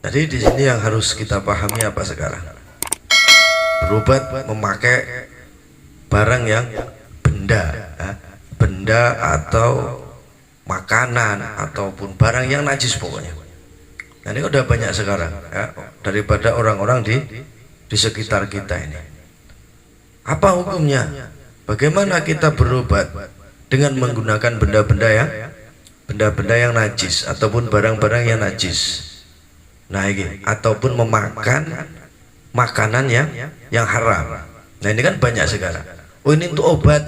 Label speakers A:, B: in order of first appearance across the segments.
A: Jadi di sini yang harus kita pahami apa sekarang? Berobat memakai barang yang benda, ya. Benda atau makanan ataupun barang yang najis pokoknya. Nah, ini udah banyak sekarang, ya, daripada orang-orang di sekitar kita ini. Apa hukumnya? Bagaimana kita berobat dengan menggunakan benda-benda yang najis ataupun barang-barang yang najis? Nah, ini ataupun memakan makanan yang haram. Nah, ini kan banyak sekarang. Oh, ini untuk obat.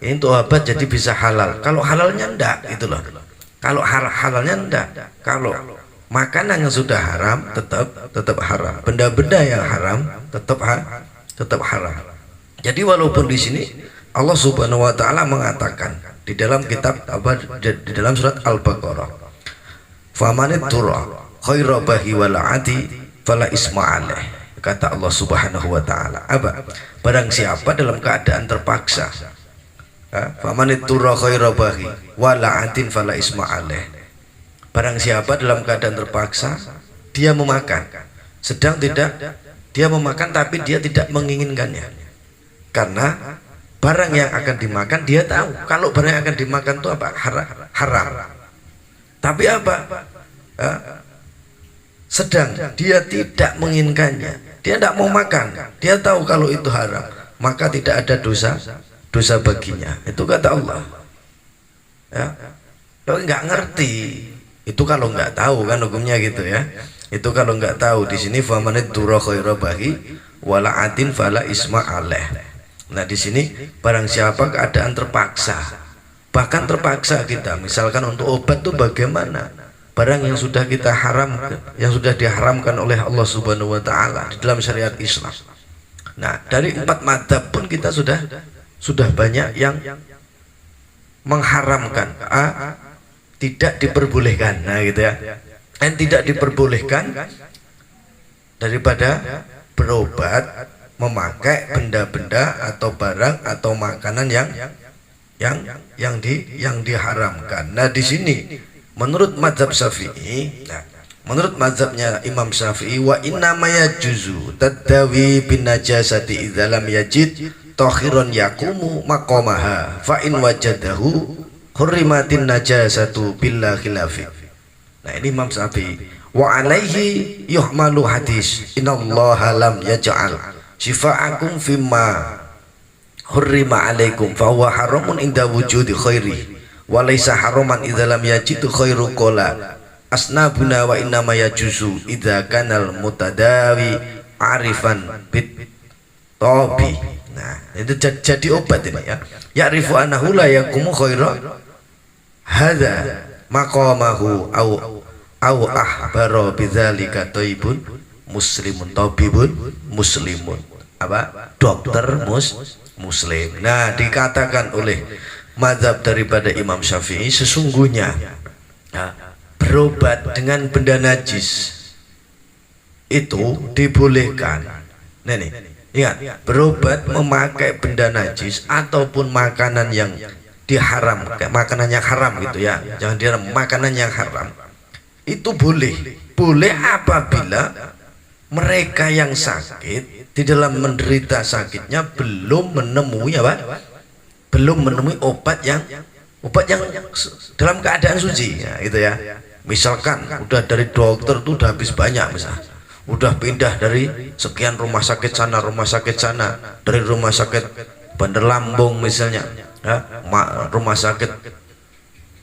A: Ini untuk obat jadi bisa halal. Kalau halalnya enggak, gitu loh. Kalau halalnya enggak. Kalau makanan yang sudah haram tetap haram. Benda-benda yang haram tetap haram. Jadi walaupun di sini Allah Subhanahu wa taala mengatakan di dalam kitab di dalam surat Al-Baqarah, "Famanit turra khaira bahi wala'ati fala isma alaih." Kata Allah Subhanahu wa taala, apa? Barang siapa dalam keadaan terpaksa, famanit turra khaira bahi wala'atin fala isma alaih. Barang siapa dalam keadaan terpaksa dia memakan, sedang tidak dia memakan tapi dia tidak menginginkannya, karena barang yang akan dimakan dia tahu kalau barang yang akan dimakan itu apa? Haram. Tapi apa? Sedang dia tidak menginginkannya, dia tidak mau makan, dia tahu kalau itu haram, maka tidak ada dosa baginya. Itu kata Allah. Ya, kalau nggak ngerti itu, kalau nggak tahu kan hukumnya gitu ya. Itu kalau nggak tahu. Di sini famanid durra khaira bahi wala'atin fala isma alaih. Nah, di sini barang siapa keadaan terpaksa, bahkan terpaksa kita misalkan untuk obat tuh bagaimana? Barang yang sudah kita yang sudah diharamkan oleh Allah Subhanahu wa taala di dalam syariat Islam. Nah, dari 4 madzhab pun kita sudah banyak yang mengharamkan, tidak diperbolehkan. Nah, gitu ya. Dan tidak diperbolehkan daripada berobat memakai benda-benda atau barang atau makanan yang diharamkan. Nah, di sini menurut mazhab Syafi'i, menurut mazhabnya Imam Syafi'i, wa inna ma yajuzu tadawi bin najasati idza lam yajid tahiran yaqumu maqamaha fa in wajadahu hurrimatin najasatu billah khilafi. Nah, ini Imam Syafi'i. Wa alaihi yuhmalu hadis innallaha lam yaj'al shifa'akum fimma hurrima alaikum fa huwa haramun inda wujudi khairi wa laysa haraman idza lam yajidu khairu qala asnabuna wa inna ma yajuzu idza kanal mutadawi arifan bit tabi. Nah, itu jadi obat ini ya. Ya'rifu annahu la yaqumu khaira hadza maqamahu au ahbara bidzalika taibun muslimun tabibun muslimun, apa? Dokter muslim. Nah, dikatakan oleh mazhab daripada Imam Syafi'i, sesungguhnya berobat dengan benda najis itu dibolehkan. Nah, nih, ingat, berobat memakai benda najis ataupun makanan yang diharam, kayak makanan yang haram gitu ya, jangan diharam, makanan yang haram itu boleh apabila mereka yang sakit di dalam menderita sakitnya belum menemui obat yang dalam keadaan suci ya, gitu ya. Misalkan udah dari dokter tuh udah habis banyak, misalnya udah pindah dari sekian rumah sakit sana, dari rumah sakit Bandar Lampung misalnya ya, rumah sakit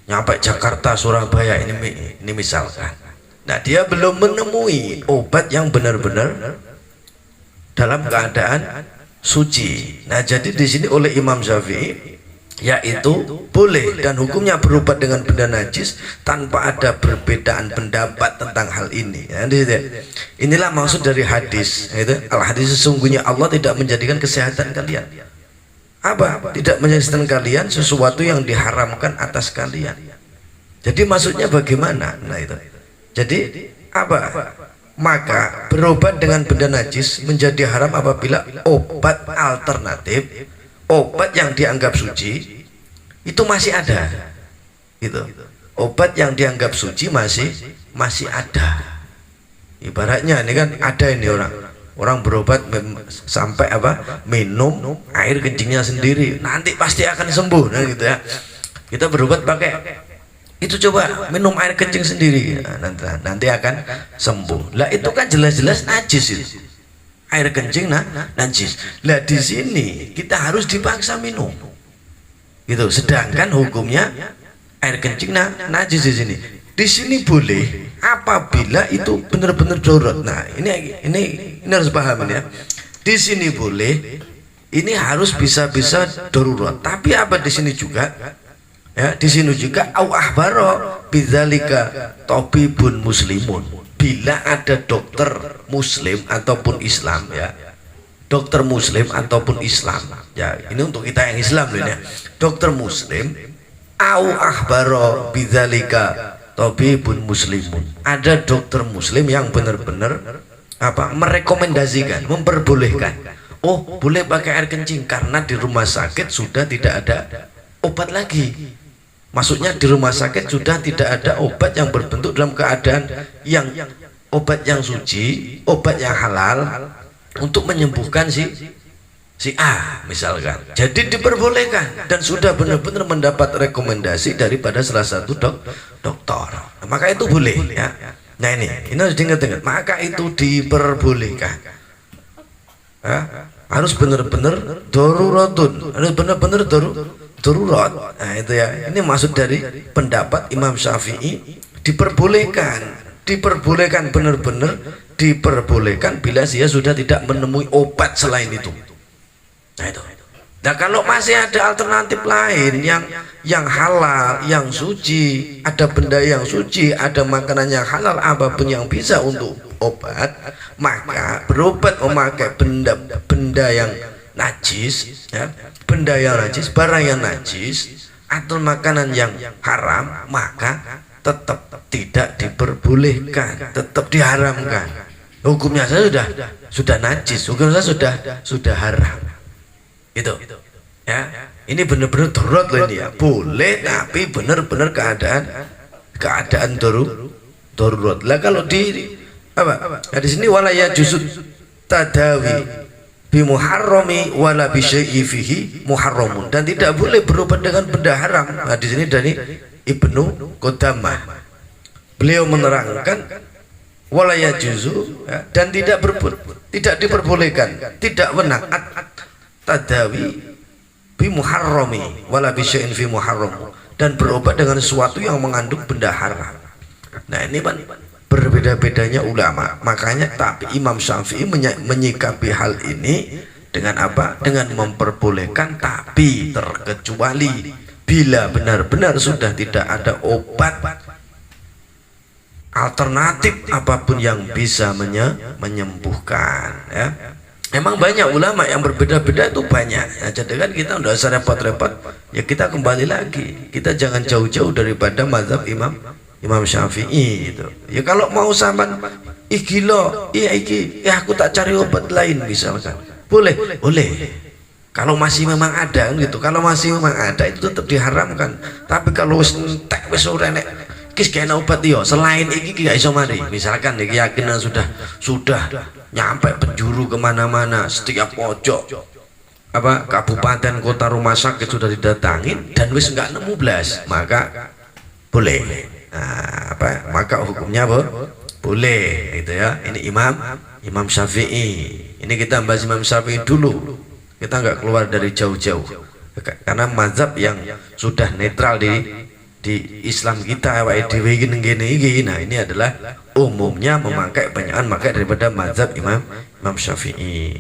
A: nyampe Jakarta, Surabaya, ini misalkan. Nah, dia belum menemui obat yang benar-benar dalam keadaan suci. Nah, jadi di sini oleh Imam Syafi'i yaitu boleh dan hukumnya berobat dengan benda najis tanpa ada perbedaan pendapat tentang hal ini. Ya, inilah maksud dari hadis. Itu al-hadis, sesungguhnya Allah tidak menjadikan kesehatan kalian apa? Tidak menjadikan kalian sesuatu yang diharamkan atas kalian. Jadi maksudnya bagaimana? Nah, itu. Jadi apa? Maka berobat dengan benda najis menjadi haram apabila obat alternatif, obat yang dianggap suci itu masih ada. Gitu. Obat yang dianggap suci masih ada. Ibaratnya ini kan ada ini orang berobat sampai apa minum air kencingnya sendiri nanti pasti akan sembuh, nah gitu ya. Kita berobat pakai itu, coba minum air kencing sendiri, nah, nanti akan sembuh. Lah itu kan jelas-jelas najis itu. Air kencing najis. Lah di sini kita harus dipaksa minum. Gitu. Sedangkan hukumnya air kencing najis di sini. Di sini boleh apabila itu benar-benar darurat. Nah, ini harus paham ini ya. Di sini boleh, ini harus bisa darurat. Tapi apa di sini juga? Ya, di sini juga au ahbaro bidzalika tabibun muslimun. Bila ada dokter muslim ataupun Islam ya. Dokter muslim ataupun Islam. Ya, ini untuk kita yang Islam loh ya. Dokter muslim au ahbaro bidzalika tabibun muslimun. Ada dokter muslim yang benar-benar apa? Merekomendasikan, memperbolehkan. Oh, boleh pakai air kencing karena di rumah sakit sudah tidak ada obat lagi. Maksudnya di rumah sakit sudah tidak ada obat yang berbentuk dalam keadaan yang obat yang suci, obat yang halal untuk menyembuhkan si A misalkan. Jadi diperbolehkan dan sudah benar-benar mendapat rekomendasi daripada salah satu dokter. Nah, maka itu boleh ya. Nah ini harus diingat-ingat. Maka itu diperbolehkan. Ya, harus benar-benar daruratun, harus benar-benar darurat. Nah itu ya, ini maksud dari pendapat Imam Syafi'i, diperbolehkan benar-benar diperbolehkan bila dia sudah tidak menemui obat selain itu. Nah itu. Nah kalau masih ada alternatif lain yang halal, yang suci, ada benda yang suci, ada makanan yang halal, apapun yang bisa untuk obat, maka berobat memakai benda yang najis, ya, benda yang najis, barang yang najis, atau makanan yang haram, maka tetap tidak diperbolehkan, tetap diharamkan. Hukumnya saya sudah najis, hukumnya saya sudah haram. Itu, ya. Ini benar-benar darurat loh ini ya. Boleh, tapi benar-benar keadaan darurat. Lah kalau di apa? Nah, di sini wala ya jusud tadawi bi muharrami wala bi syai'i fihi muharramun, dan tidak boleh berobat dengan benda haram. Nah, di sini dari Ibnu Qudamah beliau menerangkan wala ya juzu, ya, dan tidak diperbolehkan, tidak benar tadawi bi muharrami wala bi syai'in fi muharram, dan berobat dengan sesuatu yang mengandung benda haram. Nah ini kan berbeda-bedanya ulama, makanya tapi Imam Syafi'i menyikapi hal ini dengan apa? Dengan memperbolehkan, tapi terkecuali bila benar-benar sudah tidak ada obat alternatif apapun yang bisa menyembuhkan, ya. Emang banyak ulama yang berbeda-beda itu banyak. Nah, jadi kan kita udah usah repot-repot, ya kita kembali lagi, kita jangan jauh-jauh daripada mazhab Imam Syafi'i itu. Ya kalau mau sampan gila, aku tak cari obat lain misalkan. Boleh. Kalau masih memang ada gitu. Kalau masih memang ada itu tetap diharamkan. Tapi kalau entek wis ora nek kis kena obat yo selain iki gak iso mari. Misalkan iki keyakinan sudah nyampe penjuru kemana-mana, setiap pojok apa kabupaten kota rumah sakit sudah didatangin dan wis enggak nemu blas, maka boleh. Nah, maka hukumnya boleh itu ya. Ini Imam Syafi'i. Ini kita bahas Imam Syafi'i dulu. Kita nggak keluar dari jauh-jauh. Karena mazhab yang sudah netral di Islam kita nah ini adalah umumnya memakai banyakan daripada mazhab Imam Syafi'i.